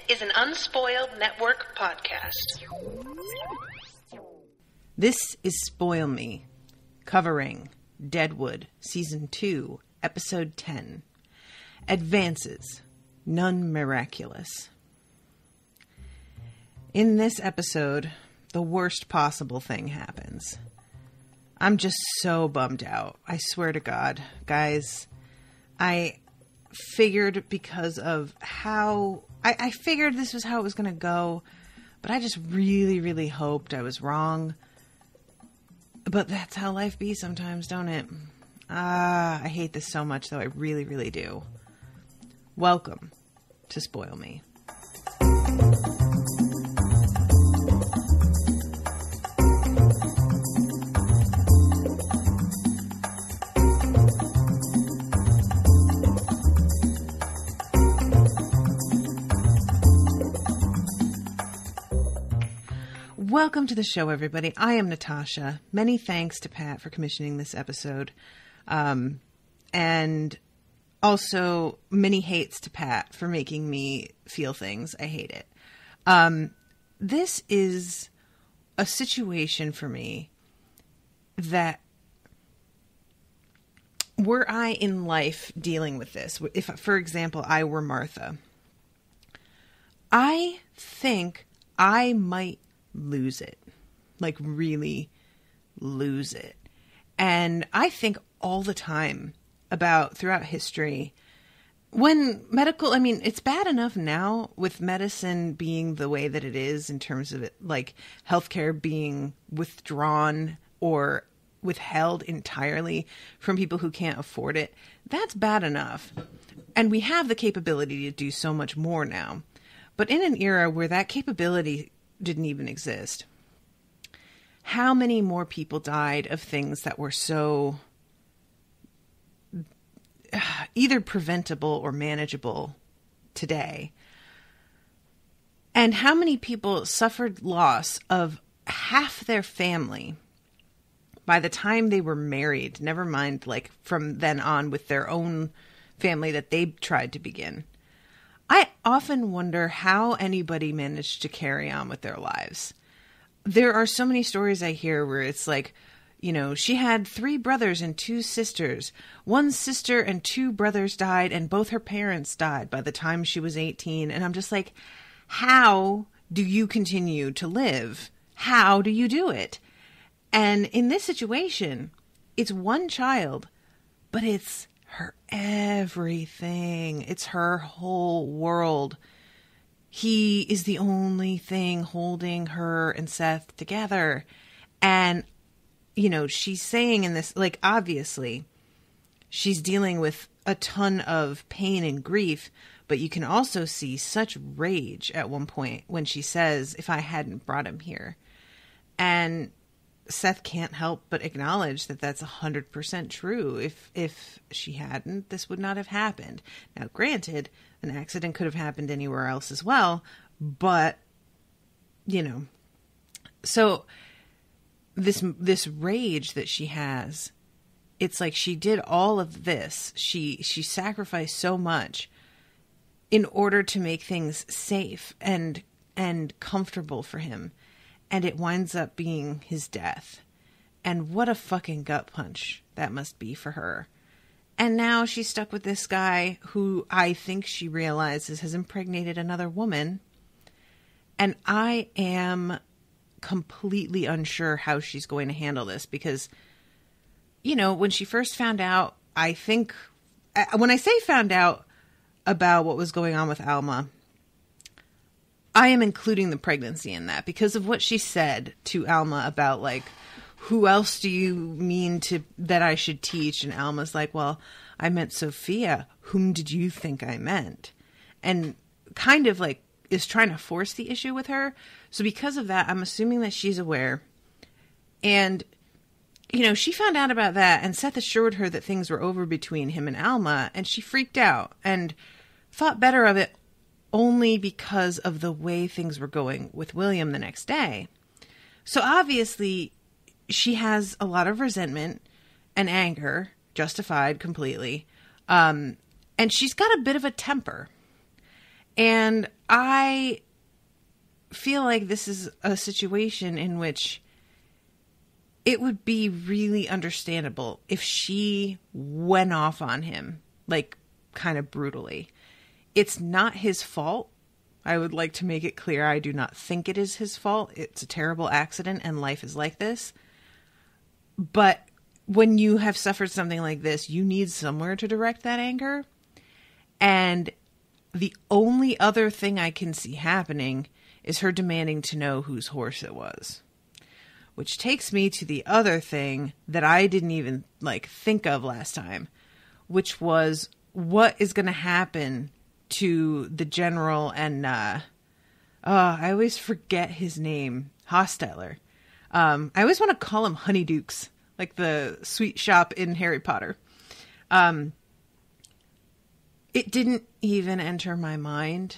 is an Unspoiled Network podcast. This is Spoil Me, covering Deadwood, Season 2, Episode 10, Advances, None Miraculous. In this episode, the worst possible thing happens. I'm just so bummed out. I swear to God. Guys, I figured because of how... I figured this was how it was going to go, but I just really, really hoped I was wrong. But that's how life be sometimes, don't it? I hate this so much, though. I really, really do. Welcome to Spoil Me. Welcome to the show, everybody. I am Natasha. Many thanks to Pat for commissioning this episode. And also many hates to Pat for making me feel things. I hate it. This is a situation for me that were I in life dealing with this, if, for example, I were Martha, I think I might lose it, like really lose it. And I think all the time about throughout history when it's bad enough now with medicine being the way that it is in terms of it, like healthcare being withdrawn or withheld entirely from people who can't afford it. That's bad enough. And we have the capability to do so much more now. But in an era where that capability didn't even exist, how many more people died of things that were so either preventable or manageable today? And how many people suffered loss of half their family by the time they were married, never mind like from then on with their own family that they tried to begin? I often wonder how anybody managed to carry on with their lives. There are so many stories I hear where it's like, you know, she had 3 brothers and 2 sisters. 1 sister and 2 brothers died, and both her parents died by the time she was 18. And I'm just like, how do you continue to live? How do you do it? And in this situation, it's 1 child, but it's her everything. It's her whole world. He is the only thing holding her and Seth together. And, you know, she's saying in this, like, obviously, she's dealing with a ton of pain and grief, but you can also see such rage at one point when she says, if I hadn't brought him here. And Seth can't help but acknowledge that that's 100% true. If she hadn't, this would not have happened. Now, granted, an accident could have happened anywhere else as well, but, you know, so this rage that she has, it's like she did all of this. She sacrificed so much in order to make things safe and comfortable for him. And it winds up being his death. And what a fucking gut punch that must be for her. And now she's stuck with this guy who I think she realizes has impregnated another woman. And I am completely unsure how she's going to handle this because, you know, when she first found out, I think, when I say found out about what was going on with Alma, I am including the pregnancy in that because of what she said to Alma about, like, who else do you mean that I should teach? And Alma's like, well, I meant Sophia. Whom did you think I meant? And kind of like is trying to force the issue with her. So because of that, I'm assuming that she's aware. And, you know, she found out about that and Seth assured her that things were over between him and Alma. And she freaked out and thought better of it only because of the way things were going with William the next day. So obviously she has a lot of resentment and anger, justified completely. And she's got a bit of a temper. And I feel like this is a situation in which it would be really understandable if she went off on him, like, kind of brutally. It's not his fault. I would like to make it clear I do not think it is his fault. It's a terrible accident and life is like this. But when you have suffered something like this, you need somewhere to direct that anger. And the only other thing I can see happening is her demanding to know whose horse it was. Which takes me to the other thing that I didn't even think of last time, which was what is going to happen to the general and I always forget his name, Hostetler. I always want to call him Honeydukes, like the sweet shop in Harry Potter. It didn't even enter my mind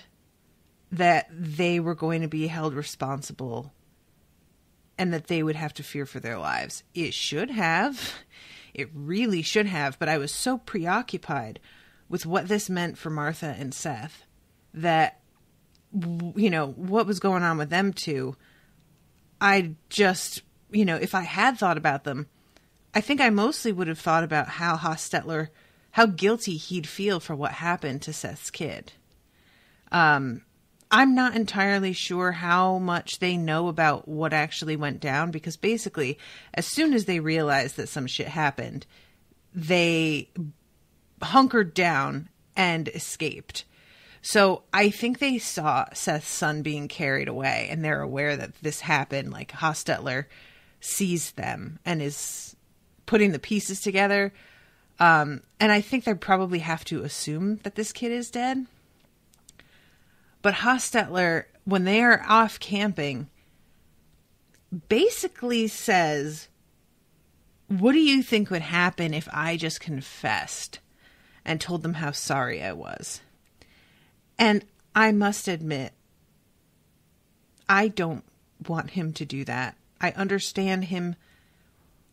that they were going to be held responsible and that they would have to fear for their lives. It should have. It really should have. But I was so preoccupied with what this meant for Martha and Seth that, what was going on with them two, I just, if I had thought about them, I think I mostly would have thought about how Hostetler, how guilty he'd feel for what happened to Seth's kid. I'm not entirely sure how much they know about what actually went down, because basically, as soon as they realized that some shit happened, they hunkered down and escaped. So I think they saw Seth's son being carried away, and they're aware that this happened. Like, Hostetler sees them and is putting the pieces together. And I think they probably have to assume that this kid is dead. But Hostetler, when they are off camping, basically says, what do you think would happen if I just confessed and told them how sorry I was? And I must admit, I don't want him to do that. I understand him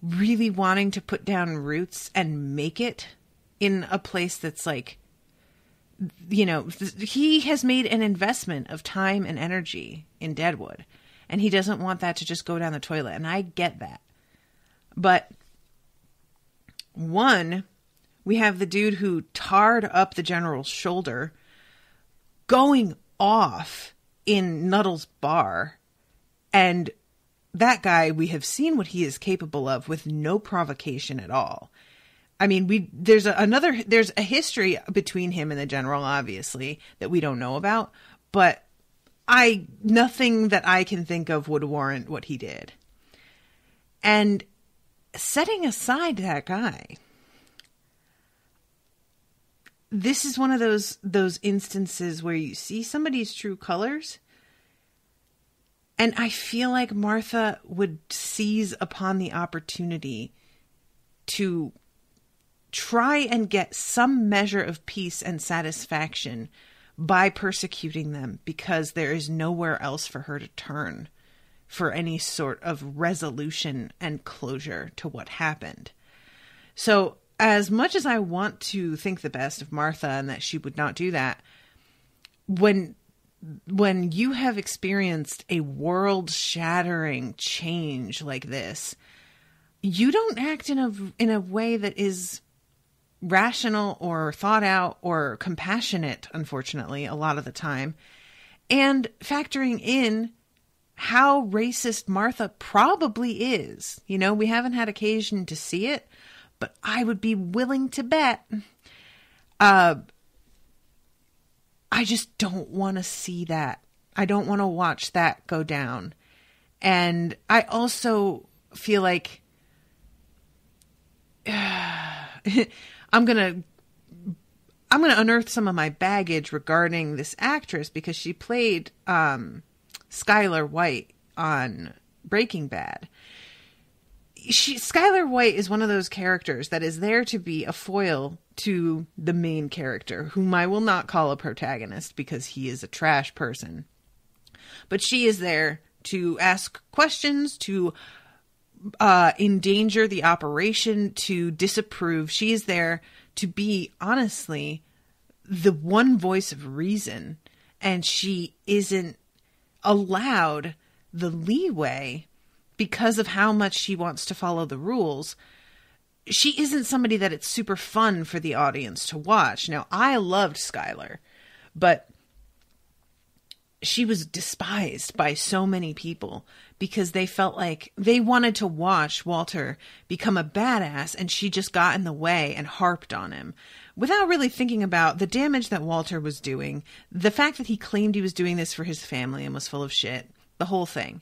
really wanting to put down roots and make it in a place that's he has made an investment of time and energy in Deadwood, and he doesn't want that to just go down the toilet. And I get that. But one, we have the dude who tarred up the general's shoulder going off in Nuttall's bar. And that guy, we have seen what he is capable of with no provocation at all. I mean, there's a history between him and the general, obviously, that we don't know about, but nothing that I can think of would warrant what he did. And setting aside that guy, this is one of those instances where you see somebody's true colors, and I feel like Martha would seize upon the opportunity to try and get some measure of peace and satisfaction by persecuting them, because there is nowhere else for her to turn for any sort of resolution and closure to what happened. So as much as I want to think the best of Martha and that she would not do that, when you have experienced a world-shattering change like this, you don't act in a way that is rational or thought out or compassionate, unfortunately, a lot of the time. And factoring in how racist Martha probably is. We haven't had occasion to see it, but I would be willing to bet. I just don't want to see that. I don't want to watch that go down. And I also feel like I'm going to unearth some of my baggage regarding this actress, because she played Skylar White on Breaking Bad. Skylar White is one of those characters that is there to be a foil to the main character, whom I will not call a protagonist because he is a trash person. But she is there to ask questions, to endanger the operation, to disapprove. She is there to be, honestly, the one voice of reason and she isn't allowed the leeway because of how much she wants to follow the rules. She isn't somebody that it's super fun for the audience to watch. Now, I loved Skylar, but she was despised by so many people because they felt like they wanted to watch Walter become a badass, and she just got in the way and harped on him without really thinking about the damage that Walter was doing, the fact that he claimed he was doing this for his family and was full of shit, the whole thing.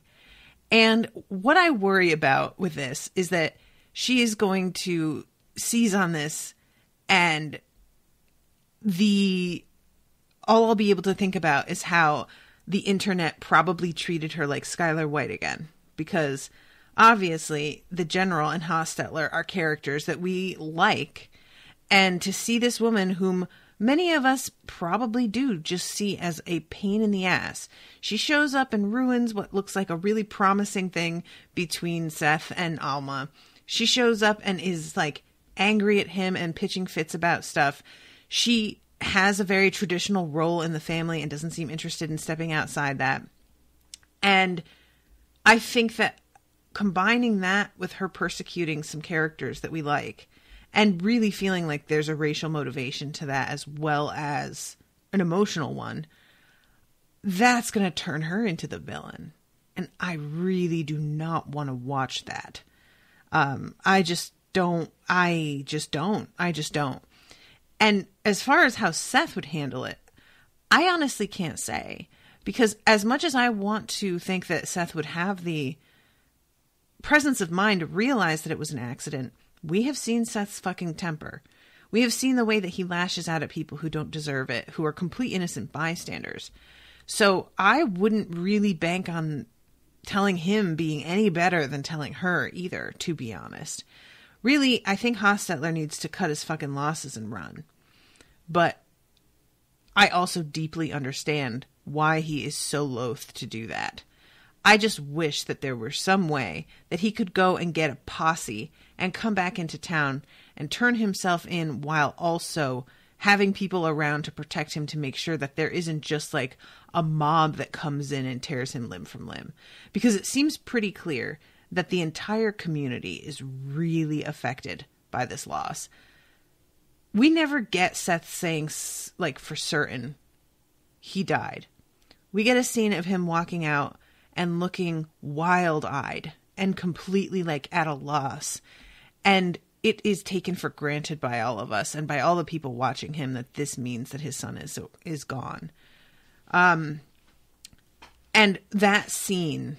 And what I worry about with this is that she is going to seize on this, and all I'll be able to think about is how the internet probably treated her like Skylar White again, because obviously the General and Hostetler are characters that we like, and to see this woman whom many of us probably do just see as a pain in the ass. She shows up and ruins what looks like a really promising thing between Seth and Alma. She shows up and is like angry at him and pitching fits about stuff. She has a very traditional role in the family and doesn't seem interested in stepping outside that. And I think that combining that with her persecuting some characters that we like, and really feeling like there's a racial motivation to that as well as an emotional one, that's going to turn her into the villain. And I really do not want to watch that. I just don't. And as far as how Seth would handle it, I honestly can't say. Because as much as I want to think that Seth would have the presence of mind to realize that it was an accident, we have seen Seth's fucking temper. We have seen the way that he lashes out at people who don't deserve it, who are complete innocent bystanders. So I wouldn't really bank on telling him being any better than telling her either, to be honest. Really, I think Hostetler needs to cut his fucking losses and run. But I also deeply understand why he is so loath to do that. I just wish that there were some way that he could go and get a posse and come back into town and turn himself in while also having people around to protect him, to make sure that there isn't just like a mob that comes in and tears him limb from limb. Because it seems pretty clear that the entire community is really affected by this loss. We never get Seth saying, like, for certain he died. We get a scene of him walking out and looking wild-eyed and completely, like, at a loss. And it is taken for granted by all of us and by all the people watching him that this means that his son is gone. And that scene,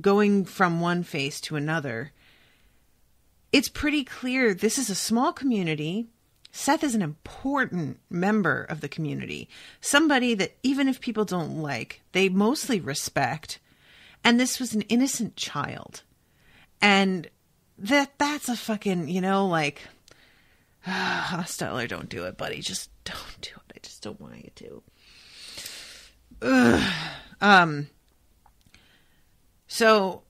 going from one face to another, it's pretty clear this is a small community. Seth is an important member of the community. Somebody that even if people don't like, they mostly respect. And this was an innocent child. And that's a fucking, like, Hostetler, don't do it, buddy. Just don't do it. I just don't want you to. So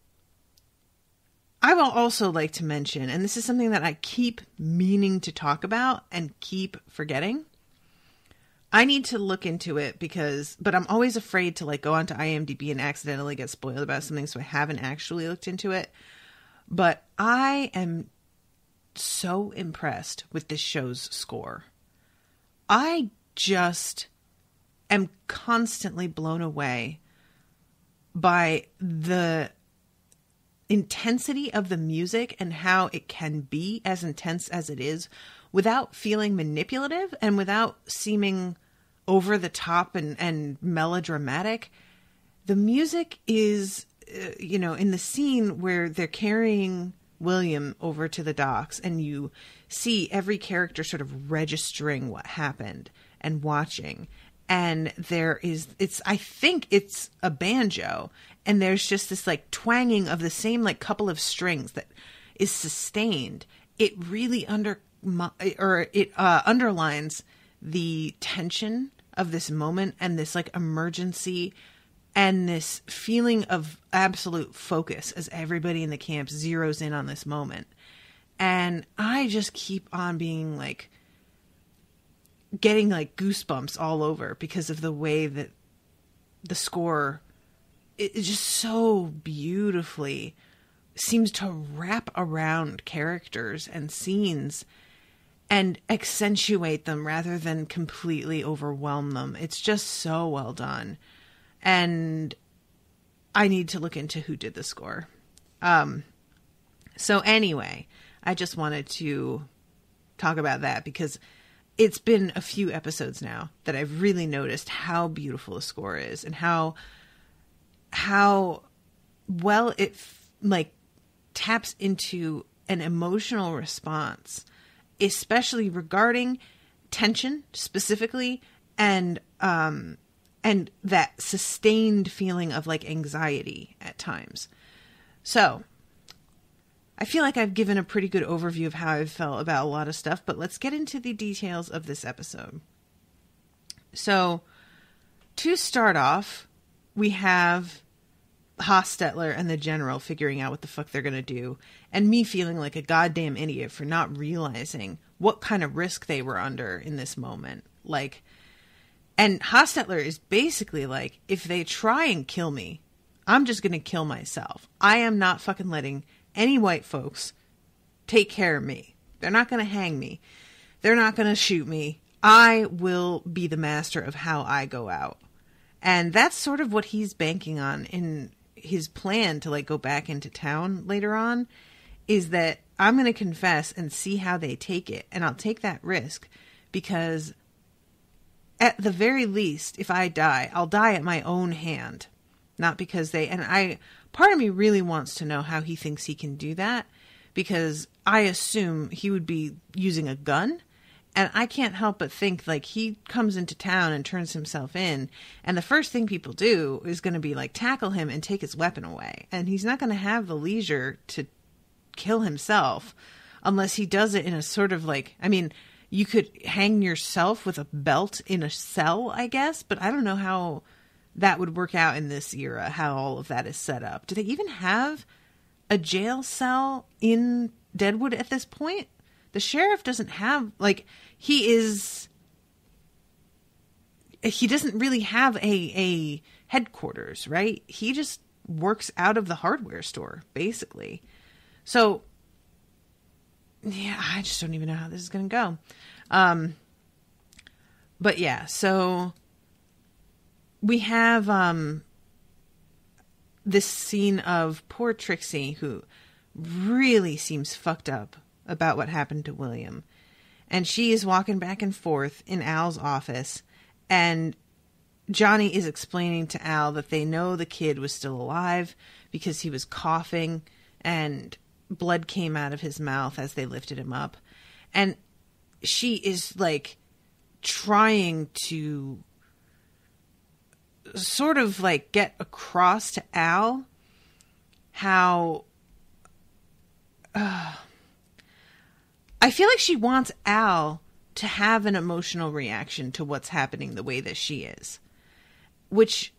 I will also like to mention, and this is something that I keep meaning to talk about and keep forgetting. I need to look into it but I'm always afraid to like go onto IMDb and accidentally get spoiled about something, so I haven't actually looked into it. But I am so impressed with this show's score. I just am constantly blown away by the intensity of the music and how it can be as intense as it is without feeling manipulative and without seeming over the top and melodramatic. The music is, in the scene where they're carrying William over to the docks and you see every character sort of registering what happened and watching. And I think it's a banjo, and there's just this like twanging of the same like couple of strings that is sustained. It really underlines the tension of this moment and this like emergency and this feeling of absolute focus as everybody in the camp zeroes in on this moment. And I just keep on being like, getting like goosebumps all over because of the way that the score, it just so beautifully seems to wrap around characters and scenes and accentuate them rather than completely overwhelm them. It's just so well done. And I need to look into who did the score. So anyway, I just wanted to talk about that because it's been a few episodes now that I've really noticed how beautiful the score is and how well it like taps into an emotional response, especially regarding tension specifically and that sustained feeling of like anxiety at times. So I feel like I've given a pretty good overview of how I've felt about a lot of stuff, but let's get into the details of this episode. So, to start off, we have Hostetler and the General figuring out what the fuck they're going to do, and me feeling like a goddamn idiot for not realizing what kind of risk they were under in this moment. Like, and Hostetler is basically like, if they try and kill me, I'm just going to kill myself. I am not fucking letting any white folks take care of me. They're not going to hang me. They're not going to shoot me. I will be the master of how I go out. And that's sort of what he's banking on in his plan to like go back into town later on, is that I'm going to confess and see how they take it. And I'll take that risk because at the very least, if I die, I'll die at my own hand. Not because part of me really wants to know how he thinks he can do that, because I assume he would be using a gun, and I can't help but think like he comes into town and turns himself in, and the first thing people do is going to be like tackle him and take his weapon away, and he's not going to have the leisure to kill himself unless he does it in a sort of like, I mean, you could hang yourself with a belt in a cell, I guess, but I don't know how that would work out in this era, how all of that is set up. Do they even have a jail cell in Deadwood at this point? The sheriff doesn't have, like, he doesn't really have a headquarters, right? He just works out of the hardware store, basically. So, yeah, I just don't even know how this is going to go. But yeah, so we have this scene of poor Trixie, who really seems fucked up about what happened to William. And she is walking back and forth in Al's office, and Johnny is explaining to Al that they know the kid was still alive because he was coughing and blood came out of his mouth as they lifted him up. And she is like trying to sort of like get across to Al how I feel like she wants Al to have an emotional reaction to what's happening the way that she is, which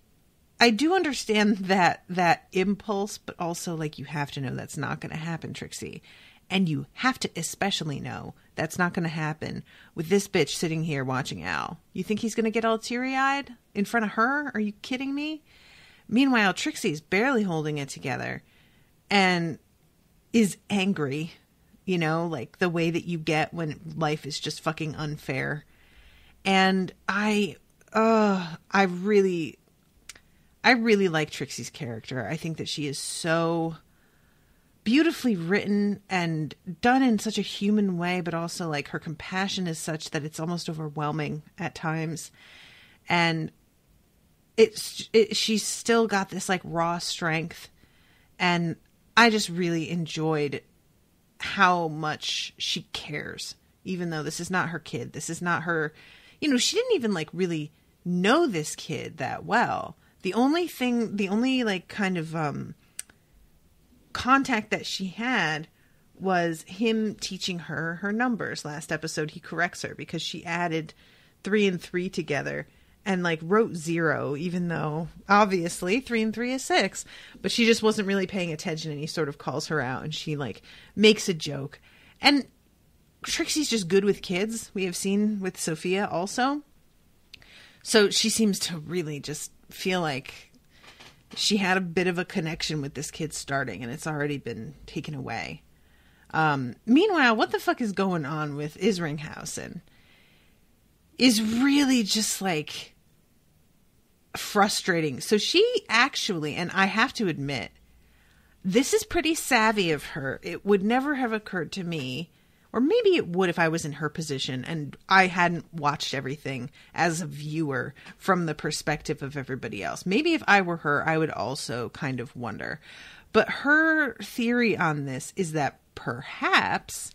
I do understand that impulse, but also like you have to know that's not going to happen, Trixie. And you have to especially know that's not going to happen with this bitch sitting here watching Al. You think he's going to get all teary-eyed in front of her? Are you kidding me? Meanwhile, Trixie's barely holding it together and is angry, you know, like the way that you get when life is just fucking unfair. And I really like Trixie's character. I think that she is so beautifully written and done in such a human way, but also like her compassion is such that it's almost overwhelming at times. And she's still got this like raw strength. And I just really enjoyed how much she cares, even though this is not her kid. This is not her, you know, she didn't even like really know this kid that well. The only like kind of contact that she had was him teaching her numbers. Last episode, he corrects her because she added 3 and 3 together and like wrote 0, even though obviously 3 and 3 is 6, but she just wasn't really paying attention, and he sort of calls her out and she like makes a joke. And Trixie's just good with kids. We have seen with Sophia also. So she seems to really just feel like she had a bit of a connection with this kid starting, and it's already been taken away. Meanwhile, what the fuck is going on with Isringhausen is really just like frustrating. So she actually, and I have to admit, this is pretty savvy of her. It would never have occurred to me, or maybe it would if I was in her position and I hadn't watched everything as a viewer from the perspective of everybody else. Maybe if I were her, I would also kind of wonder. But her theory on this is that perhaps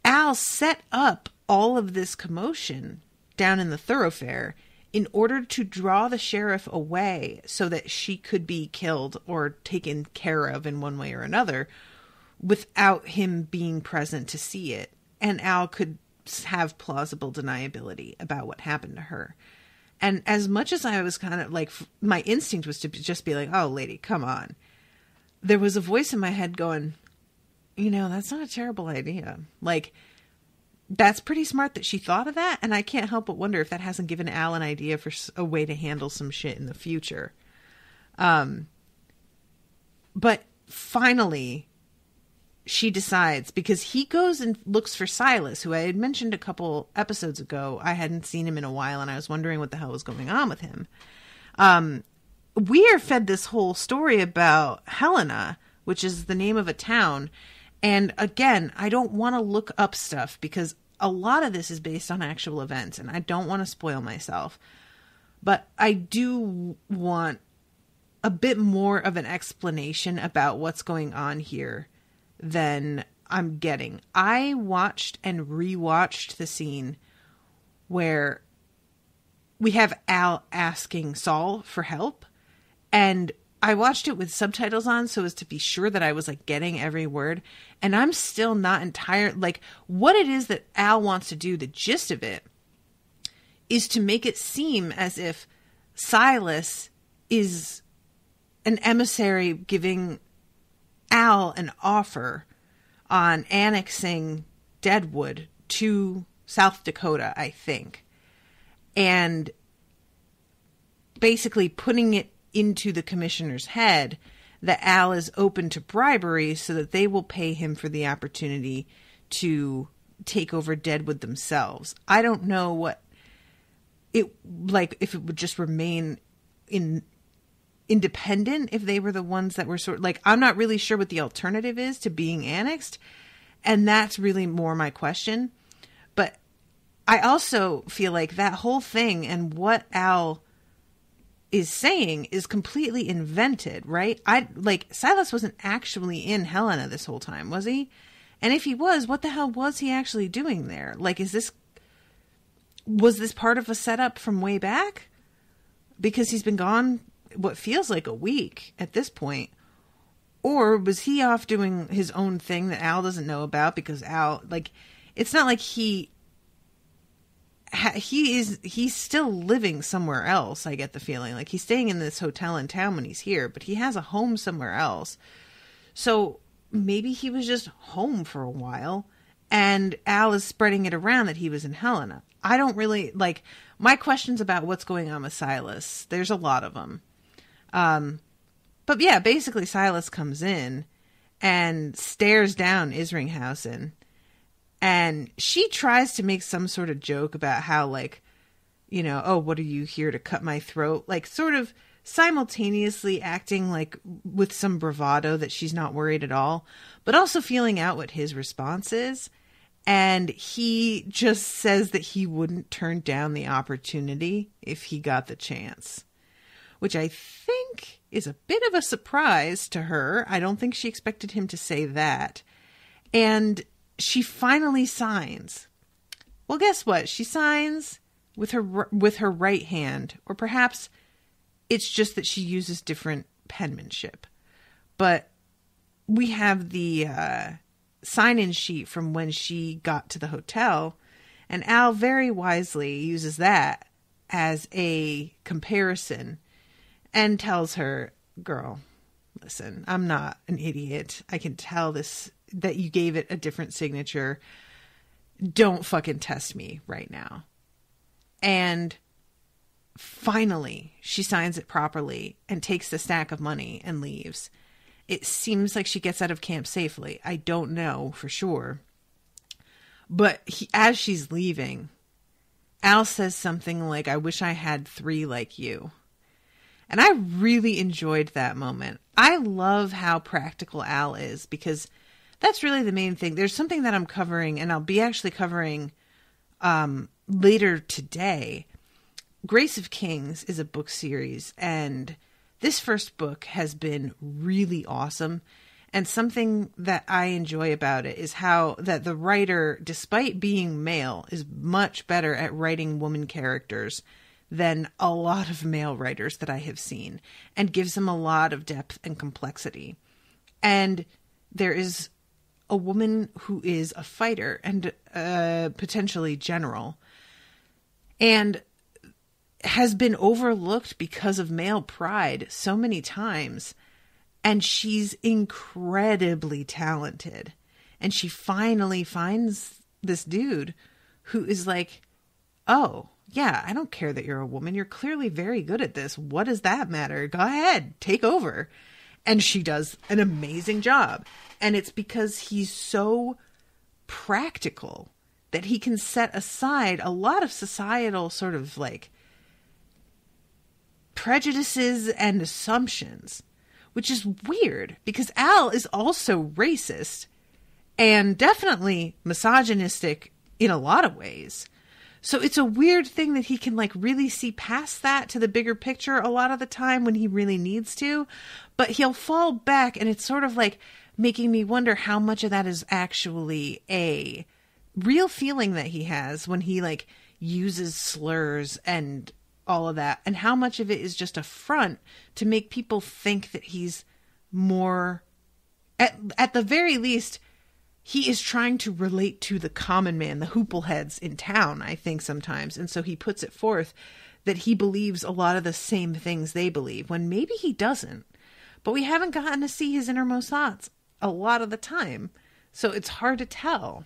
Al set up all of this commotion down in the thoroughfare in order to draw the sheriff away so that she could be killed or taken care of in one way or another without him being present to see it. And Al could have plausible deniability about what happened to her. And as much as I was kind of like, my instinct was to just be like, oh, lady, come on. There was a voice in my head going, you know, that's not a terrible idea. Like, that's pretty smart that she thought of that. And I can't help but wonder if that hasn't given Al an idea for a way to handle some shit in the future. But finally, she decides, because he goes and looks for Silas, who I had mentioned a couple episodes ago. I hadn't seen him in a while, and I was wondering what the hell was going on with him. We are fed this whole story about Helena, which is the name of a town. And again, I don't want to look up stuff because a lot of this is based on actual events, and I don't want to spoil myself. But I do want a bit more of an explanation about what's going on here than I'm getting. I watched and rewatched the scene where we have Al asking Saul for help, and I watched it with subtitles on so as to be sure that I was like getting every word, and I'm still not entirely like what it is that Al wants to do. The gist of it is to make it seem as if Silas is an emissary giving Al an offer on annexing Deadwood to South Dakota, I think, and basically putting it into the commissioner's head that Al is open to bribery so that they will pay him for the opportunity to take over Deadwood themselves. I don't know what it like if it would just remain independent if they were the ones that were sort of like, I'm not really sure what the alternative is to being annexed, and that's really more my question. But I also feel like that whole thing and what Al is saying is completely invented, right? Silas wasn't actually in Helena this whole time, was he? And if he was, what the hell was he actually doing there? Like, was this part of a setup from way back? Because he's been gone what feels like a week at this point. Or was he off doing his own thing that Al doesn't know about? Because Al, like, it's not like he's still living somewhere else. I get the feeling like he's staying in this hotel in town when he's here, but he has a home somewhere else. So maybe he was just home for a while and Al is spreading it around that he was in Helena. I don't really like my questions about what's going on with Silas. There's a lot of them. But yeah, basically Silas comes in and stares down Isringhausen. And she tries to make some sort of joke about how, like, you know, oh, what are you here to cut my throat? Like, sort of simultaneously acting like with some bravado that she's not worried at all, but also feeling out what his response is. And he just says that he wouldn't turn down the opportunity if he got the chance, which I think is a bit of a surprise to her. I don't think she expected him to say that. And she finally signs. Well, guess what? She signs with her right hand, or perhaps it's just that she uses different penmanship. But we have the sign-in sheet from when she got to the hotel, and Al very wisely uses that as a comparison and tells her, girl, listen, I'm not an idiot. I can tell this that you gave it a different signature. Don't fucking test me right now. And finally, she signs it properly and takes the stack of money and leaves. It seems like she gets out of camp safely. I don't know for sure. But as she's leaving, Al says something like, I wish I had 3 like you. And I really enjoyed that moment. I love how practical Al is, because that's really the main thing. There's something that I'm covering, and I'll be actually covering later today. Grace of Kings is a book series, and this first book has been really awesome. And something that I enjoy about it is how that the writer, despite being male, is much better at writing woman characters than a lot of male writers that I have seen, and gives them a lot of depth and complexity. And there is a woman who is a fighter and potentially general, and has been overlooked because of male pride so many times. And she's incredibly talented. And she finally finds this dude who is like, oh, yeah, I don't care that you're a woman. You're clearly very good at this. What does that matter? Go ahead, take over. And she does an amazing job. And it's because he's so practical that he can set aside a lot of societal sort of like prejudices and assumptions. Which is weird, because Al is also racist and definitely misogynistic in a lot of ways. So it's a weird thing that he can like really see past that to the bigger picture a lot of the time when he really needs to. But he'll fall back, and it's sort of like making me wonder how much of that is actually a real feeling that he has when he like uses slurs and all of that, and how much of it is just a front to make people think that he's more, at the very least, he is trying to relate to the common man, the hoopleheads in town, I think sometimes. And so he puts it forth that he believes a lot of the same things they believe, when maybe he doesn't. But we haven't gotten to see his innermost thoughts a lot of the time, so it's hard to tell.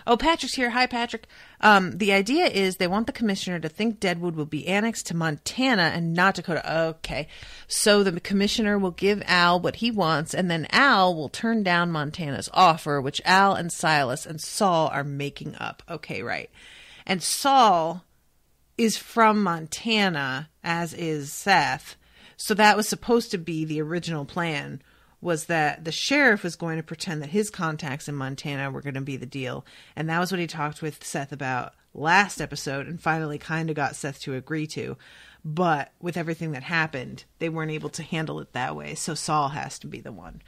Oh, Patrick's here. Hi, Patrick. The idea is they want the commissioner to think Deadwood will be annexed to Montana and not Dakota. Okay. So the commissioner will give Al what he wants, and then Al will turn down Montana's offer, which Al and Silas and Saul are making up. Okay, right. And Saul is from Montana, as is Seth. So that was supposed to be the original plan, was that the sheriff was going to pretend that his contacts in Montana were going to be the deal. And that was what he talked with Seth about last episode, and finally kind of got Seth to agree to. But with everything that happened, they weren't able to handle it that way. So Saul has to be the one.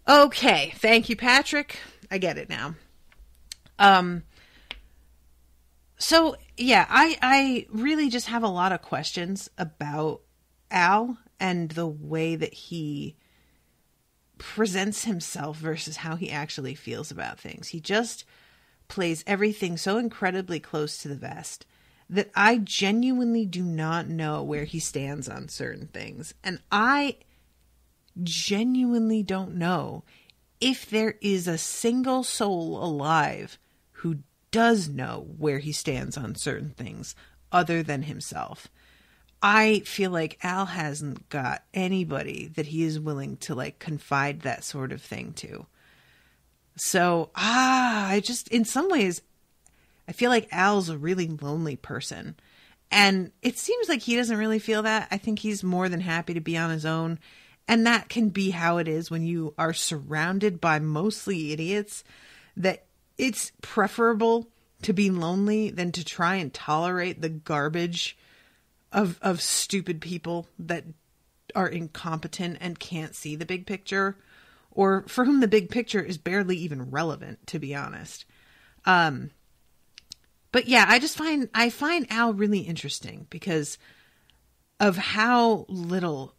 Okay. Thank you, Patrick. I get it now. So yeah, I really just have a lot of questions about Al and the way that he presents himself versus how he actually feels about things. He just plays everything so incredibly close to the vest that I genuinely do not know where he stands on certain things. And I genuinely don't know if there is a single soul alive who does know where he stands on certain things other than himself. I feel like Al hasn't got anybody that he is willing to like confide that sort of thing to. So, I just, in some ways, I feel like Al's a really lonely person. And it seems like he doesn't really feel that. I think he's more than happy to be on his own. And that can be how it is when you are surrounded by mostly idiots, that it's preferable to be lonely than to try and tolerate the garbage of stupid people that are incompetent and can't see the big picture, or for whom the big picture is barely even relevant, to be honest. But yeah, I find Al really interesting because of how little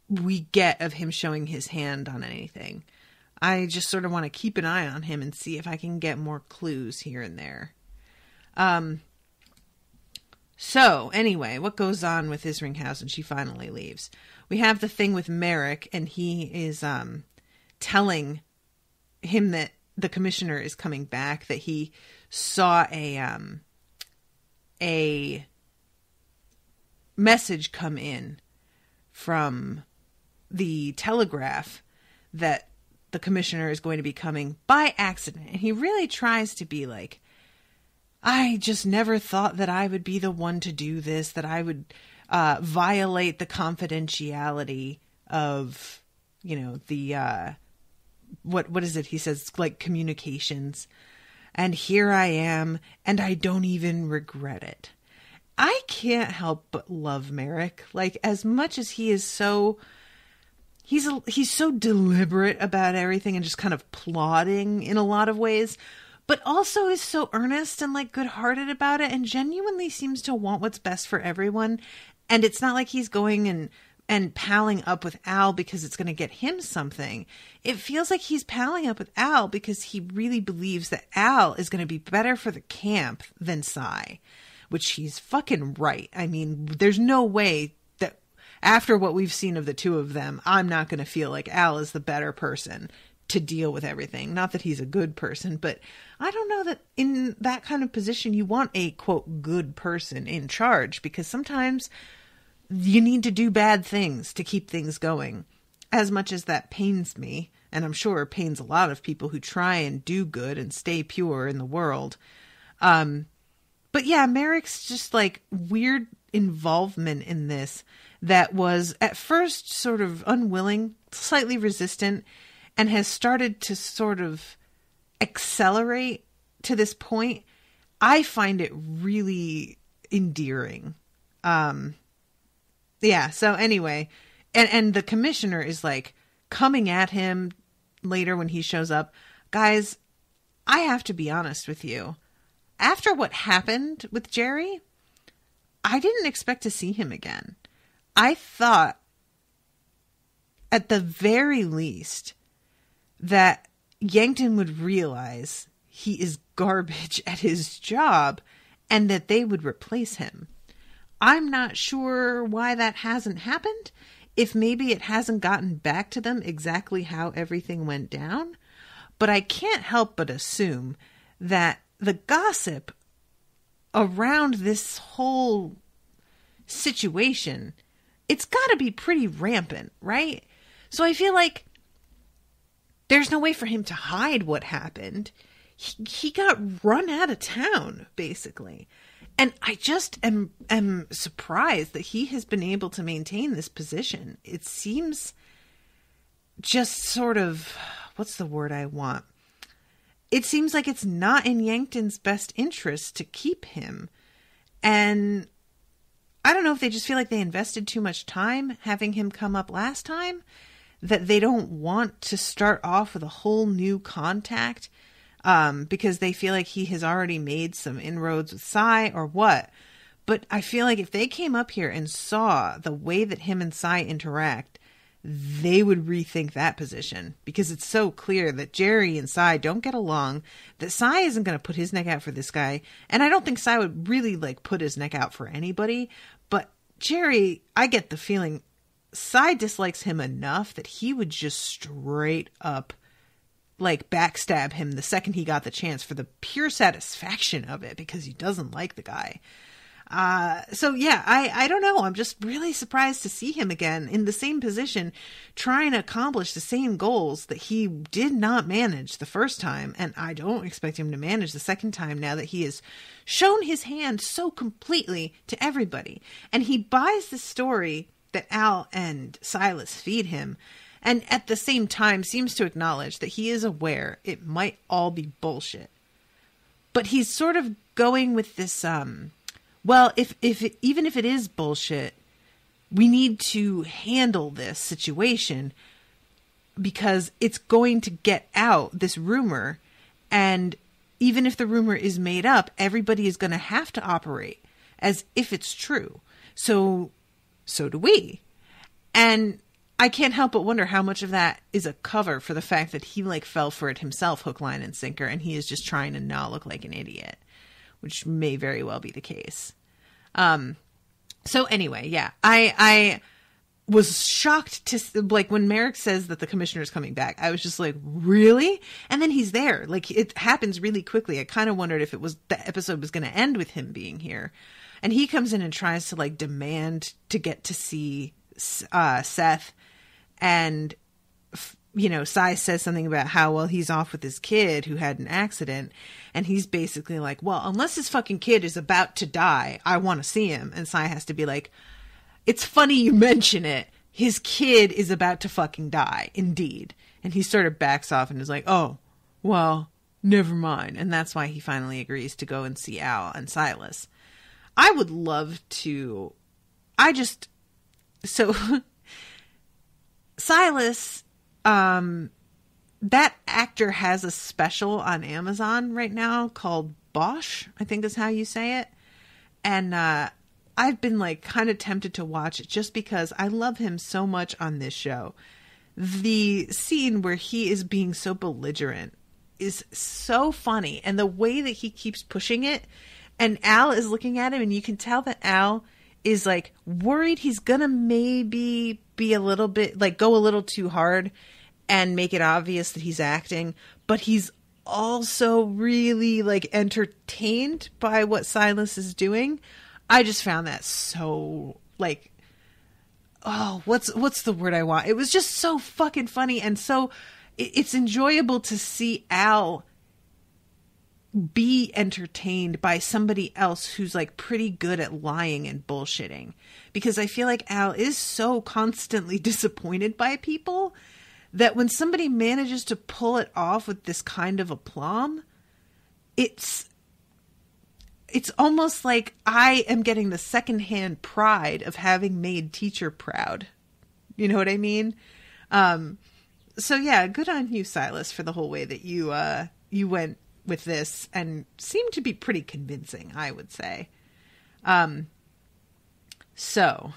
we get of him showing his hand on anything. I just sort of want to keep an eye on him and see if I can get more clues here and there. So, anyway, what goes on with Isringhausen? She finally leaves. We have the thing with Merrick, and he is telling him that the commissioner is coming back, that he saw a message come in from the telegraph that the commissioner is going to be coming by accident. And he really tries to be like, I just never thought that I would be the one to do this, that I would violate the confidentiality of, the, what is it? He says, like, communications. And here I am, and I don't even regret it. I can't help but love Merrick. Like, as much as he is so... He's so deliberate about everything and just kind of plodding in a lot of ways, but also is so earnest and, like, good-hearted about it and genuinely seems to want what's best for everyone. And it's not like he's going and palling up with Al because it's going to get him something. It feels like he's palling up with Al because he really believes that Al is going to be better for the camp than Cy, which he's fucking right. I mean, there's no way that after what we've seen of the two of them, I'm not going to feel like Al is the better person to deal with everything. Not that he's a good person, but I don't know that in that kind of position you want a, quote, good person in charge, because sometimes you need to do bad things to keep things going. As much as that pains me, and I'm sure it pains a lot of people who try and do good and stay pure in the world. But yeah, Merrick's just like weird involvement in this that was at first sort of unwilling, slightly resistant, and has started to sort of accelerate to this point. I find it really endearing. Yeah, so anyway, and the commissioner is like coming at him later when he shows up. Guys, I have to be honest with you. After what happened with Jerry, I didn't expect to see him again. I thought, at the very least, that Yankton would realize he is garbage at his job and that they would replace him. I'm not sure why that hasn't happened. If maybe it hasn't gotten back to them exactly how everything went down. But I can't help but assume that the gossip around this whole situation, it's got to be pretty rampant, right? So I feel like there's no way for him to hide what happened. He got run out of town, basically. And I just am surprised that he has been able to maintain this position. It seems just sort of, what's the word I want? It seems like it's not in Yankton's best interest to keep him. And I don't know if they just feel like they invested too much time having him come up last time, that they don't want to start off with a whole new contact. Because they feel like he has already made some inroads with Cy or what. But I feel like if they came up here and saw the way that him and Cy interact, they would rethink that position. Because it's so clear that Jerry and Cy don't get along, that Cy isn't going to put his neck out for this guy. And I don't think Cy would really like put his neck out for anybody. But Jerry, I get the feeling Cy dislikes him enough that he would just straight up like backstab him the second he got the chance for the pure satisfaction of it, because he doesn't like the guy. So yeah, I don't know. I'm just really surprised to see him again in the same position, trying to accomplish the same goals that he did not manage the first time. And I don't expect him to manage the second time now that he has shown his hand so completely to everybody. And he buys the story that Al and Silas feed him, and at the same time seems to acknowledge that he is aware it might all be bullshit. But he's sort of going with this, well, even if it is bullshit, we need to handle this situation because it's going to get out, this rumor. And even if the rumor is made up, everybody is going to have to operate as if it's true. So do we. And I can't help but wonder how much of that is a cover for the fact that he like fell for it himself, hook, line, and sinker, and he is just trying to not look like an idiot, which may very well be the case. So anyway, yeah, I was shocked to, like, when Merrick says that the commissioner's coming back, I was just like, really? And then he's there. Like, it happens really quickly. I kind of wondered if the episode was going to end with him being here. And he comes in and tries to, like, demand to get to see Seth. And, you know, Cy says something about how, well, he's off with his kid who had an accident. And he's basically like, well, unless his fucking kid is about to die, I want to see him. And Cy has to be like, it's funny you mention it. His kid is about to fucking die, indeed. And he sort of backs off and is like, oh, well, never mind. And that's why he finally agrees to go and see Al and Silas. I would love to... Silas, that actor has a special on Amazon right now called Bosch, I think is how you say it. And I've been like kind of tempted to watch it just because I love him so much on this show. The scene where he is being so belligerent is so funny. And the way that he keeps pushing it, and Al is looking at him, and you can tell that Al is like worried he's gonna maybe be a little bit like go a little too hard and make it obvious that he's acting, but he's also really like entertained by what Silas is doing. I just found that so like, oh, what's the word I want? It was just so fucking funny, and so it's enjoyable to see Al be entertained by somebody else who's like pretty good at lying and bullshitting, because I feel like Al is so constantly disappointed by people that when somebody manages to pull it off with this kind of aplomb, it's almost like I am getting the secondhand pride of having made teacher proud. You know what I mean? So yeah, good on you, Silas, for the whole way that you went with this and seemed to be pretty convincing, I would say. So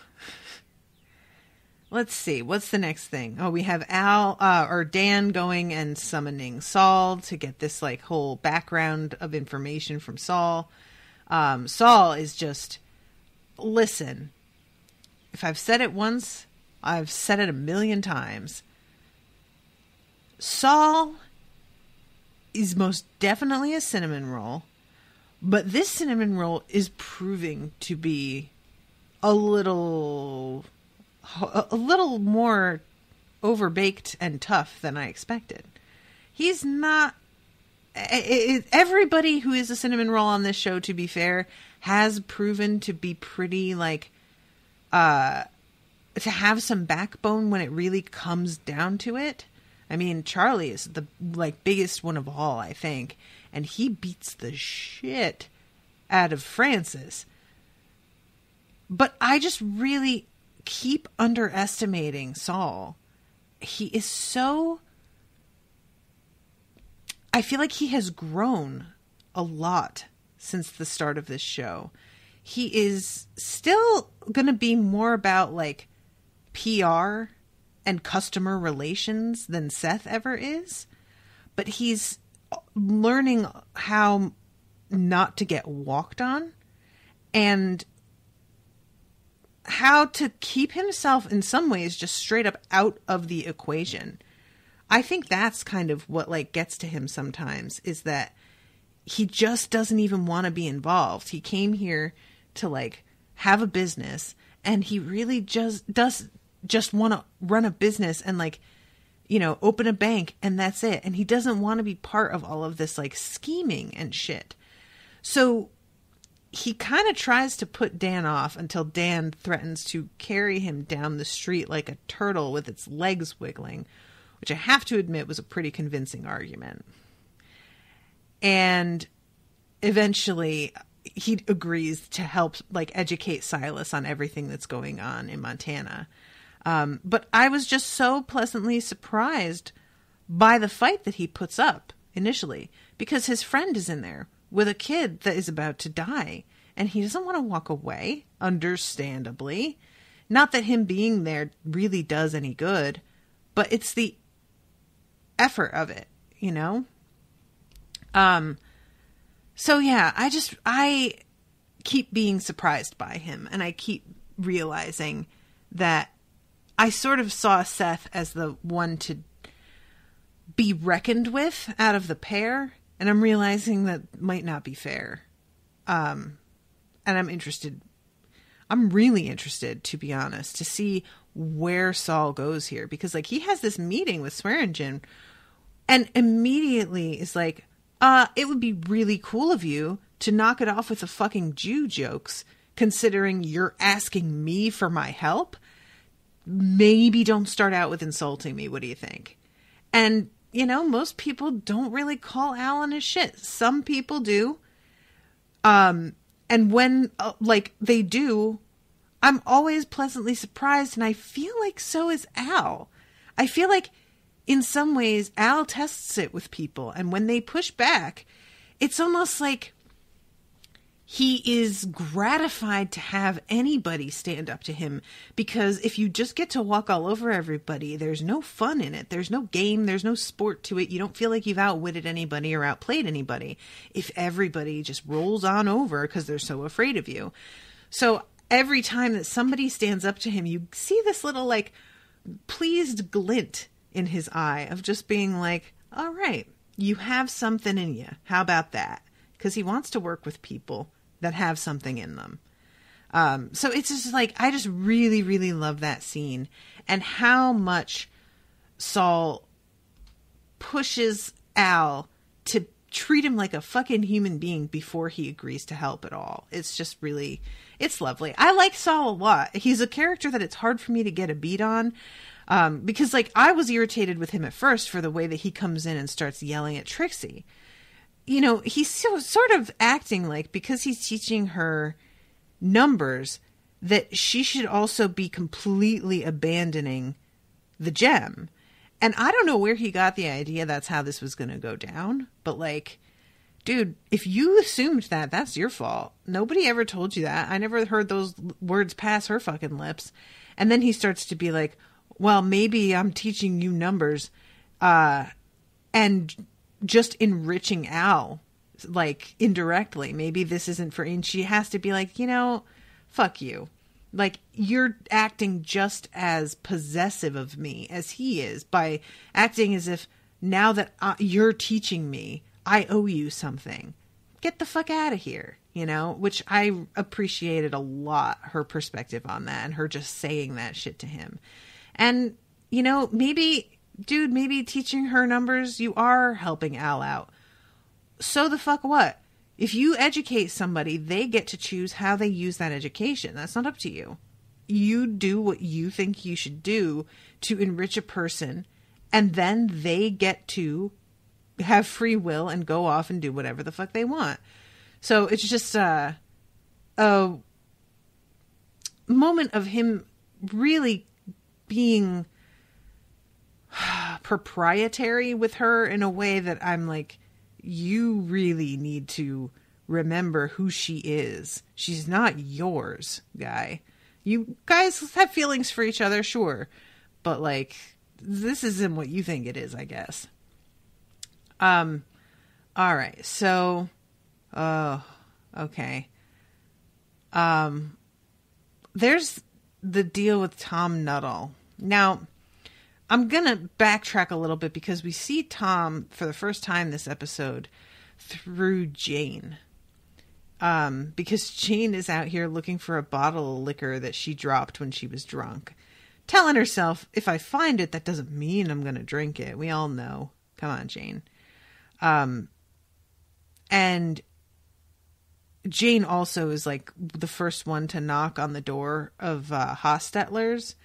let's see. What's the next thing? Oh, we have Dan going and summoning Saul to get this like whole background of information from Saul. Saul is just, listen, if I've said it once, I've said it 1,000,000 times. Saul is most definitely a cinnamon roll, but this cinnamon roll is proving to be a little more overbaked and tough than I expected. He's not... Everybody who is a cinnamon roll on this show, to be fair, has proven to be pretty like to have some backbone when it really comes down to it. I mean, Charlie is the like biggest one of all, I think, and he beats the shit out of Francis. But I just really keep underestimating Saul. He is so... I feel like he has grown a lot since the start of this show. He is still going to be more about like PR and customer relations than Seth ever is, but he's learning how not to get walked on and how to keep himself in some ways just straight up out of the equation. I think that's kind of what like gets to him sometimes, is that he just doesn't even want to be involved. He came here to like have a business, and he really just want to run a business and like, you know, open a bank, and that's it. And he doesn't want to be part of all of this like scheming and shit. So he kind of tries to put Dan off until Dan threatens to carry him down the street like a turtle with its legs wiggling, which I have to admit was a pretty convincing argument. And eventually he agrees to help like educate Silas on everything that's going on in Montana. But I was just so pleasantly surprised by the fight that he puts up initially, because his friend is in there with a kid that is about to die, and he doesn't want to walk away, understandably. Not that him being there really does any good, but it's the effort of it, you know? So yeah, I keep being surprised by him, and I keep realizing that I sort of saw Seth as the one to be reckoned with out of the pair, and I'm realizing that might not be fair. And I'm really interested, to be honest, to see where Saul goes here, because like he has this meeting with Swearingen and immediately is like, it would be really cool of you to knock it off with the fucking Jew jokes, considering you're asking me for my help. Maybe don't start out with insulting me. What do you think? And, you know, most people don't really call Al on his shit. Some people do. And when, they do, I'm always pleasantly surprised, and I feel like so is Al. I feel like, in some ways, Al tests it with people, and when they push back, it's almost like he is gratified to have anybody stand up to him, because if you just get to walk all over everybody, there's no fun in it. There's no game. There's no sport to it. You don't feel like you've outwitted anybody or outplayed anybody if everybody just rolls on over because they're so afraid of you. So every time that somebody stands up to him, you see this little, like, pleased glint in his eye of just being like, all right, you have something in you. How about that? Because he wants to work with people that have something in them. So it's just like, I just really, really love that scene, and how much Saul pushes Al to treat him like a fucking human being before he agrees to help at all. It's just really, it's lovely. I like Saul a lot. He's a character that it's hard for me to get a beat on. Because like I was irritated with him at first for the way that he comes in and starts yelling at Trixie. You know, he's sort of acting like, because he's teaching her numbers, that she should also be completely abandoning the gem. And I don't know where he got the idea that's how this was going to go down. But like, dude, if you assumed that, that's your fault. Nobody ever told you that. I never heard those words pass her fucking lips. And then he starts to be like, well, maybe I'm teaching you numbers, and just enriching Al, like, indirectly. Maybe this isn't for, and she has to be like, you know, fuck you. Like, you're acting just as possessive of me as he is by acting as if now that you're teaching me, I owe you something. Get the fuck out of here, you know, which I appreciated a lot, her perspective on that, and her just saying that shit to him. And, you know, maybe teaching her numbers, you are helping Al out. So the fuck what? If you educate somebody, they get to choose how they use that education. That's not up to you. You do what you think you should do to enrich a person, and then they get to have free will and go off and do whatever the fuck they want. So it's just a moment of him really being proprietary with her in a way that I'm like, you really need to remember who she is. She's not yours, guy. You guys have feelings for each other, sure. But like, this isn't what you think it is, I guess. All right. So, okay. There's the deal with Tom Nuttall. Now, I'm going to backtrack a little bit because we see Tom for the first time this episode through Jane. Because Jane is out here looking for a bottle of liquor that she dropped when she was drunk. Telling herself, if I find it, that doesn't mean I'm going to drink it. We all know. Come on, Jane. And Jane also is like the first one to knock on the door of Hostetler's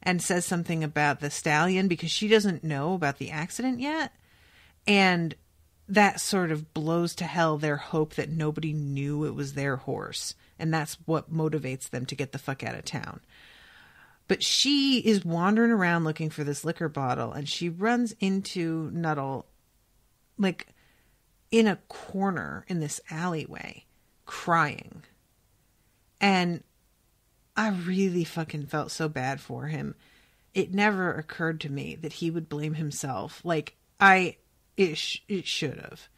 and says something about the stallion because she doesn't know about the accident yet. And that sort of blows to hell their hope that nobody knew it was their horse. And that's what motivates them to get the fuck out of town. But she is wandering around looking for this liquor bottle, and she runs into Nuttall, like, in a corner in this alleyway, crying. And I really fucking felt so bad for him. It never occurred to me that he would blame himself. Like, it should have.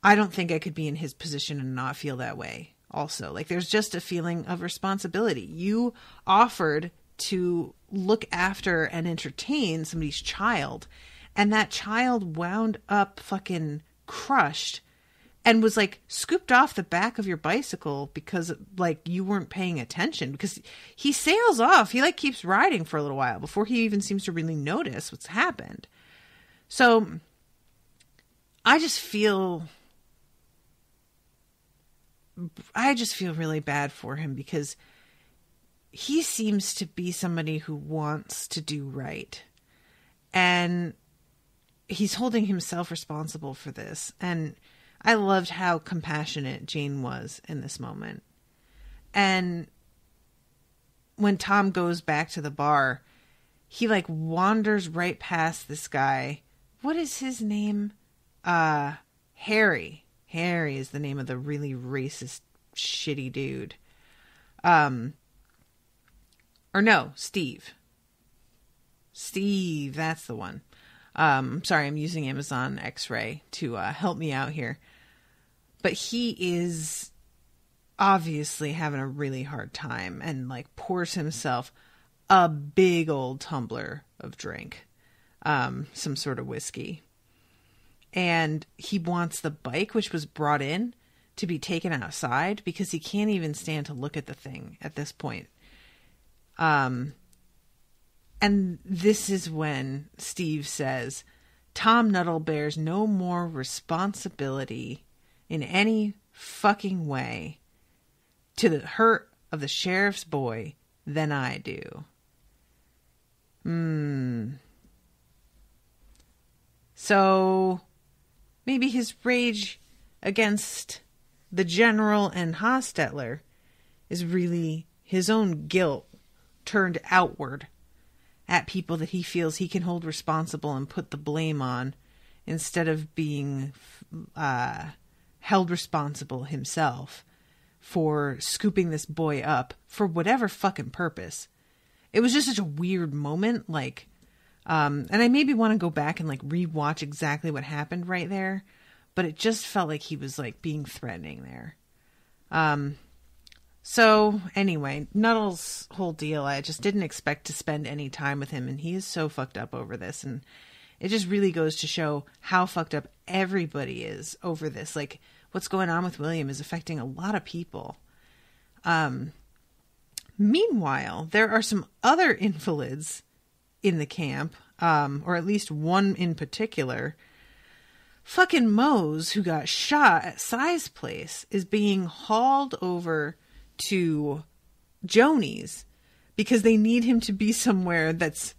I don't think I could be in his position and not feel that way also. Like, there's just a feeling of responsibility. You offered to look after and entertain somebody's child. And that child wound up fucking crushed and was like scooped off the back of your bicycle because like you weren't paying attention, because he sails off. He like keeps riding for a little while before he even seems to really notice what's happened. So I just feel really bad for him, because he seems to be somebody who wants to do right. And he's holding himself responsible for this. And I loved how compassionate Jane was in this moment. And when Tom goes back to the bar, he like wanders right past this guy. What is his name? Harry. Harry is the name of the really racist, shitty dude. Or no, Steve. Steve, that's the one. Sorry, I'm using Amazon X-Ray to help me out here. But he is obviously having a really hard time and like pours himself a big old tumbler of drink, some sort of whiskey. And he wants the bike, which was brought in, to be taken outside because he can't even stand to look at the thing at this point. And this is when Steve says, Tom Nuttall bears no more responsibility in any fucking way to the hurt of the sheriff's boy than I do. So maybe his rage against the general and Hostetler is really his own guilt turned outward at people that he feels he can hold responsible and put the blame on, instead of being held responsible himself for scooping this boy up for whatever fucking purpose. It was just such a weird moment, like, and I maybe want to go back and like rewatch exactly what happened right there, but it just felt like he was like being threatening there. So anyway, Nuttall's whole deal, I just didn't expect to spend any time with him, and he is so fucked up over this, and it just really goes to show how fucked up everybody is over this. Like, what's going on with William is affecting a lot of people. Meanwhile, there are some other invalids in the camp, or at least one in particular. Fucking Mose, who got shot at Cy's place, is being hauled over to Joni's because they need him to be somewhere that's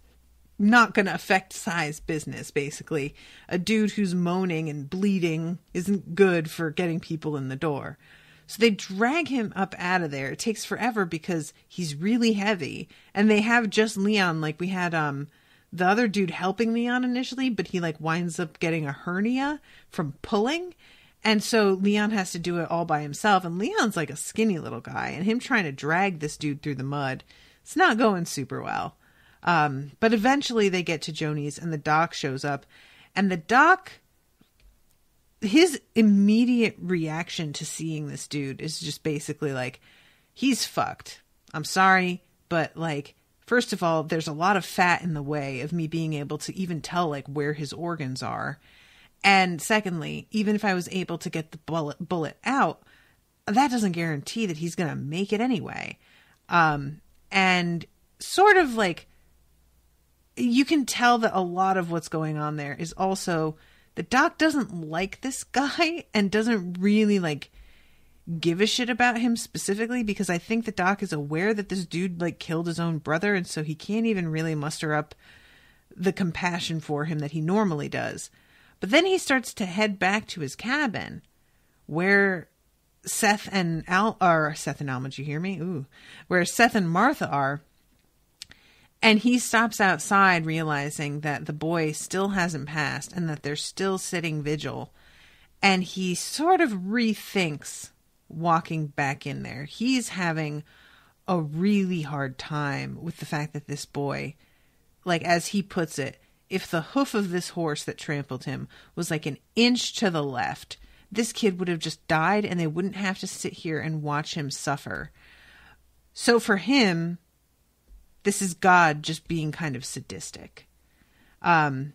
not going to affect Cy's business, basically. A dude who's moaning and bleeding isn't good for getting people in the door. So they drag him up out of there. It takes forever because he's really heavy. And they have just Leon, like we had the other dude helping Leon initially, but he like winds up getting a hernia from pulling. And so Leon has to do it all by himself. And Leon's like a skinny little guy. And him trying to drag this dude through the mud, it's not going super well. But eventually they get to Joni's and the doc shows up. And the doc, his immediate reaction to seeing this dude is just basically like, he's fucked. I'm sorry, but like, first of all, there's a lot of fat in the way of me being able to even tell like where his organs are. And secondly, even if I was able to get the bullet out, that doesn't guarantee that he's going to make it anyway. And sort of like, you can tell that a lot of what's going on there is also the doc doesn't like this guy and doesn't really like give a shit about him specifically, because I think the doc is aware that this dude like killed his own brother. And so he can't even really muster up the compassion for him that he normally does. But then he starts to head back to his cabin where Seth and Alma, did you hear me? Ooh. Where Seth and Martha are. And he stops outside realizing that the boy still hasn't passed and that they're still sitting vigil. And he sort of rethinks walking back in there. He's having a really hard time with the fact that this boy, like as he puts it, if the hoof of this horse that trampled him was like an inch to the left, this kid would have just died and they wouldn't have to sit here and watch him suffer. So for him, this is God just being kind of sadistic. And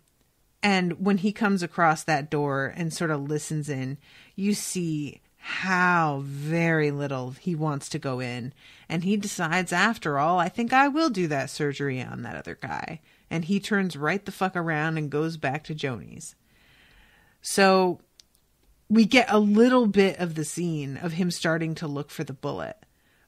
when he comes across that door and sort of listens in, you see how very little he wants to go in. And he decides, after all, I think I will do that surgery on that other guy. And he turns right the fuck around and goes back to Joni's. So we get a little bit of the scene of him starting to look for the bullet,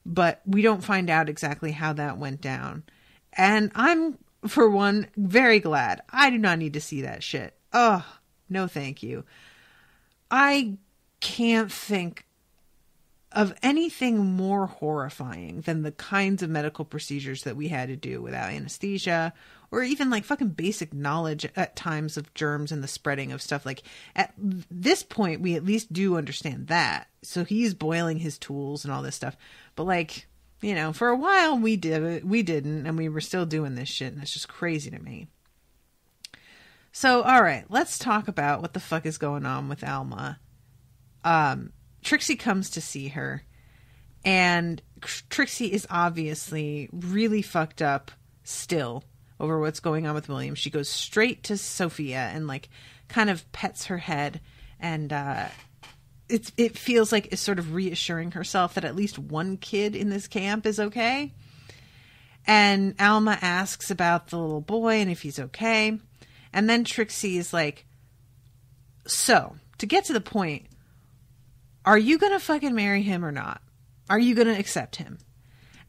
but we don't find out exactly how that went down. And I'm, for one, very glad. I do not need to see that shit. Oh, no thank you. I can't think of anything more horrifying than the kinds of medical procedures that we had to do without anesthesia, or even like fucking basic knowledge at times of germs and the spreading of stuff. Like at this point, we at least do understand that. So he's boiling his tools and all this stuff. But like, you know, for a while we didn't, and we were still doing this shit. And it's just crazy to me. So, all right, let's talk about what the fuck is going on with Alma. Trixie comes to see her, and Trixie is obviously really fucked up still over what's going on with William. She goes straight to Sophia and like kind of pets her head, and it feels like it's sort of reassuring herself that at least one kid in this camp is okay. And Alma asks about the little boy and if he's okay. And then Trixie is like, so, to get to the point, are you going to fucking marry him or not? Are you going to accept him?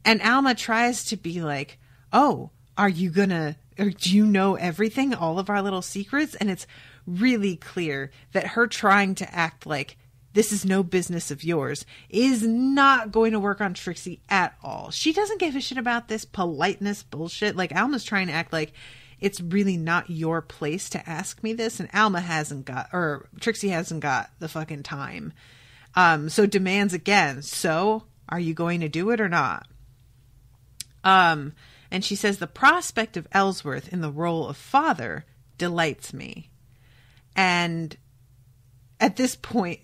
And Alma tries to be like, oh, are you going to, or do you know everything, all of our little secrets? And it's really clear that her trying to act like this is no business of yours is not going to work on Trixie at all. She doesn't give a shit about this politeness bullshit. Like, Alma's trying to act like it's really not your place to ask me this. And Trixie hasn't got the fucking time. So demands again. So are you going to do it or not? And she says, the prospect of Ellsworth in the role of father delights me. And at this point,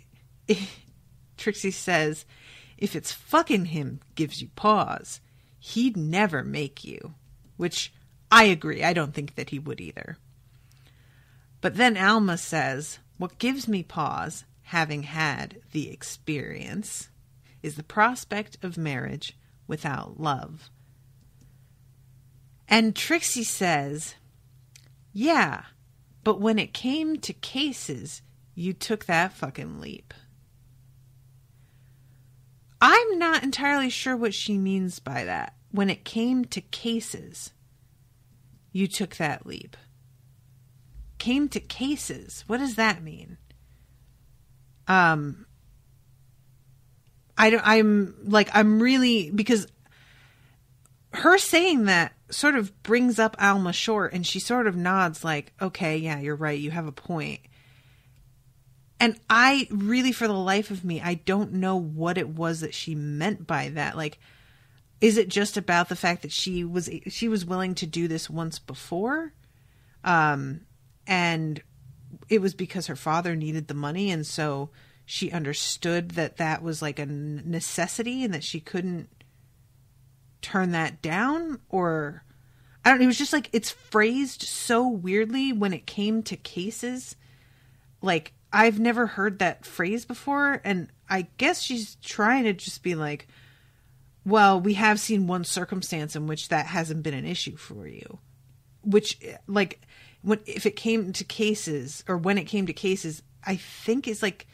Trixie says, if it's fucking him gives you pause, he'd never make you. Which I agree. I don't think that he would either. But then Alma says, what gives me pause, having had the experience, is the prospect of marriage without love. And Trixie says, yeah, but when it came to cases, you took that fucking leap. I'm not entirely sure what she means by that. When it came to cases, you took that leap. Came to cases. What does that mean? I'm really, because her saying that sort of brings up Alma short, and she sort of nods like, okay, yeah, you're right. You have a point. And I really, for the life of me, I don't know what it was that she meant by that. Like, is it just about the fact that she was willing to do this once before? And it was because her father needed the money, and so she understood that that was like a necessity and that she couldn't turn that down? Or I don't know. It was just like, it's phrased so weirdly when it came to cases. Like, I've never heard that phrase before, and I guess she's trying to just be like, well, we have seen one circumstance in which that hasn't been an issue for you. Which, like, when it came to cases, I think is like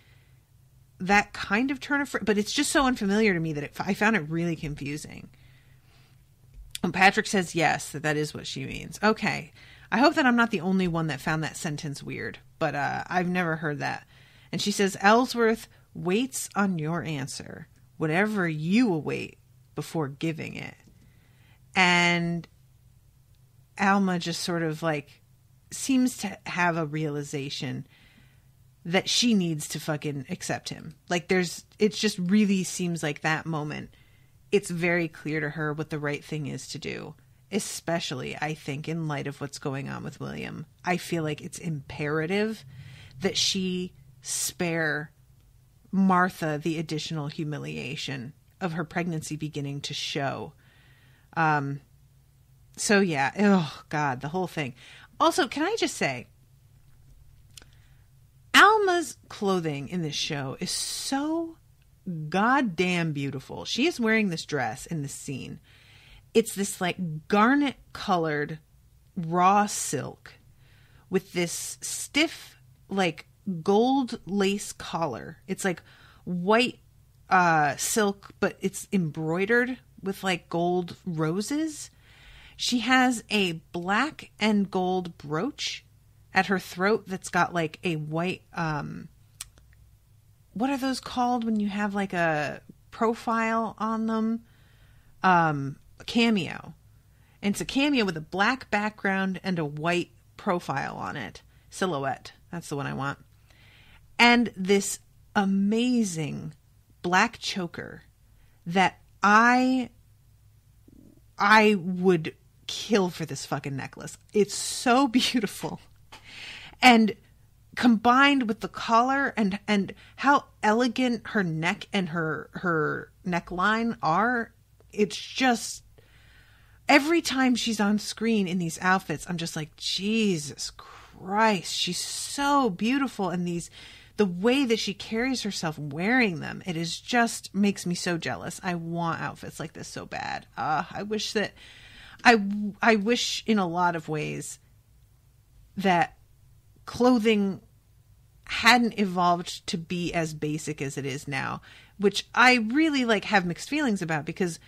that kind of turn of phrase, but it's just so unfamiliar to me that I found it really confusing. And Patrick says yes, that is what she means. Okay. I hope that I'm not the only one that found that sentence weird, but I've never heard that. And she says, Ellsworth waits on your answer, whatever you await before giving it. And Alma just sort of like seems to have a realization that she needs to fucking accept him. Like, it just really seems like that moment, it's very clear to her what the right thing is to do. Especially, I think, in light of what's going on with William. I feel like it's imperative that she spare Martha the additional humiliation of her pregnancy beginning to show. So yeah, oh God, the whole thing. Also, can I just say, Alma's clothing in this show is so goddamn beautiful. She is wearing this dress in this scene. It's this like garnet colored raw silk with this stiff like gold lace collar. It's like white silk, but it's embroidered with like gold roses. She has a black and gold brooch at her throat that's got like a white, what are those called when you have like a profile on them? A cameo. And it's a cameo with a black background and a white profile on it. Silhouette. That's the one I want. And this amazing black choker that I would kill for this fucking necklace. It's so beautiful. And combined with the collar and how elegant her neck and her neckline are, it's just, every time she's on screen in these outfits, I'm just like, Jesus Christ, she's so beautiful. And the way that she carries herself wearing them, it is just makes me so jealous. I want outfits like this so bad. I wish that, I wish in a lot of ways that clothing hadn't evolved to be as basic as it is now, which I really like have mixed feelings about, because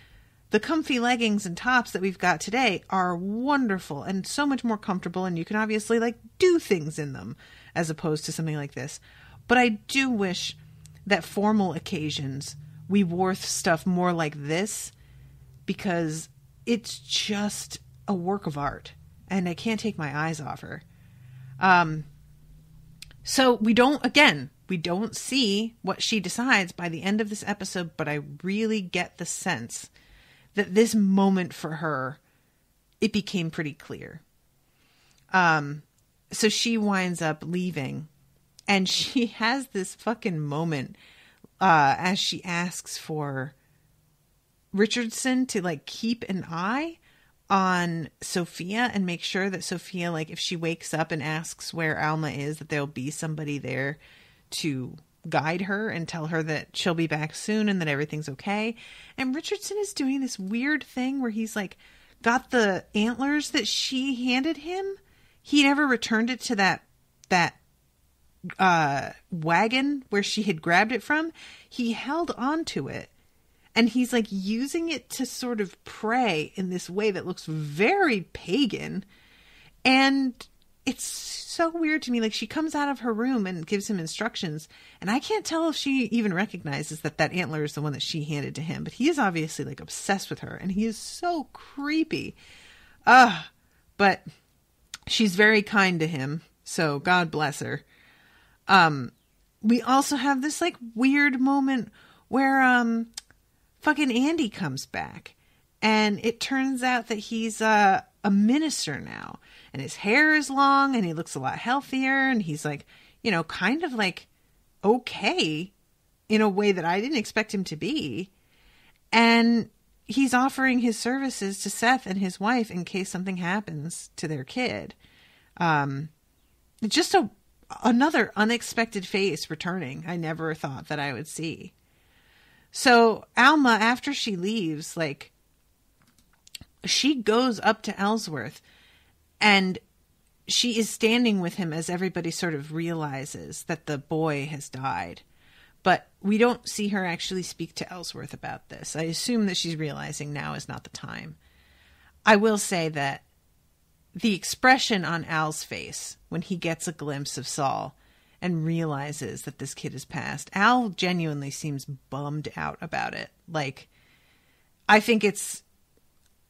the comfy leggings and tops that we've got today are wonderful and so much more comfortable, and you can obviously like do things in them as opposed to something like this. But I do wish that formal occasions we wore stuff more like this, because it's just a work of art and I can't take my eyes off her. So we don't see what she decides by the end of this episode, but I really get the sense that this moment for her, it became pretty clear. So she winds up leaving, and she has this fucking moment as she asks for Richardson to like keep an eye on Sophia and make sure that Sophia, like if she wakes up and asks where Alma is, that there'll be somebody there to guide her and tell her that she'll be back soon and that everything's okay. And Richardson is doing this weird thing where he's like got the antlers that she handed him. He never returned it to that wagon where she had grabbed it from. He held on to it. And he's like using it to sort of pray in this way that looks very pagan. And it's so weird to me. Like, she comes out of her room and gives him instructions. And I can't tell if she even recognizes that antler is the one that she handed to him. But he is obviously like obsessed with her. And he is so creepy. But she's very kind to him. So God bless her. We also have this like weird moment where, fucking Andy comes back, and it turns out that he's a minister now, and his hair is long and he looks a lot healthier, and he's like, you know, kind of like okay in a way that I didn't expect him to be. And he's offering his services to Seth and his wife in case something happens to their kid. Just another unexpected face returning. I never thought that I would see. So Alma, after she leaves, like, she goes up to Ellsworth and she is standing with him as everybody sort of realizes that the boy has died. But we don't see her actually speak to Ellsworth about this. I assume that she's realizing now is not the time. I will say that the expression on Al's face when he gets a glimpse of Saul and realizes that this kid has passed, Al genuinely seems bummed out about it. Like, I think it's,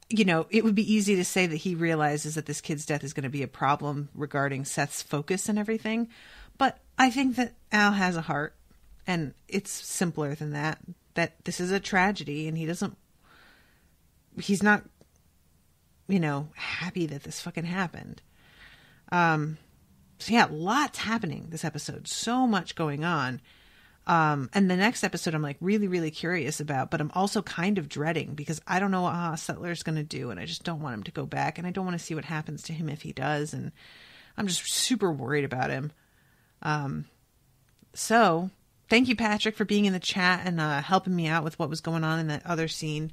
you know, it would be easy to say that he realizes that this kid's death is going to be a problem regarding Seth's focus and everything. But I think that Al has a heart, and it's simpler than that. That this is a tragedy, and he's not, you know, happy that this fucking happened. So yeah, lots happening this episode. So much going on. And the next episode I'm like really, really curious about, but I'm also kind of dreading because I don't know what Settler's going to do. And I just don't want him to go back. And I don't want to see what happens to him if he does. And I'm just super worried about him. So thank you, Patrick, for being in the chat and helping me out with what was going on in that other scene.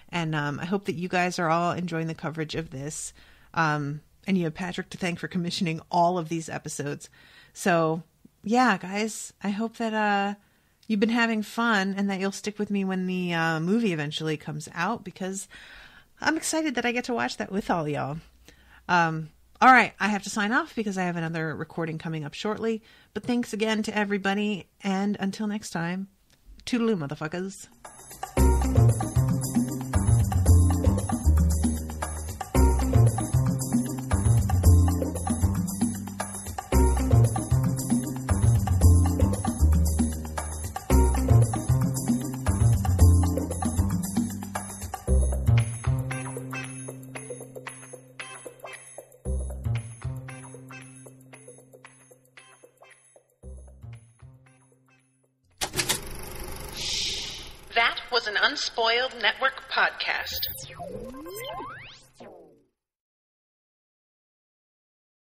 And I hope that you guys are all enjoying the coverage of this. And you have Patrick to thank for commissioning all of these episodes. So yeah, guys, I hope that you've been having fun and that you'll stick with me when the movie eventually comes out, because I'm excited that I get to watch that with all y'all. All right, I have to sign off because I have another recording coming up shortly. But thanks again to everybody, and until next time, toodaloo, motherfuckers. That was an Unspoiled Network podcast.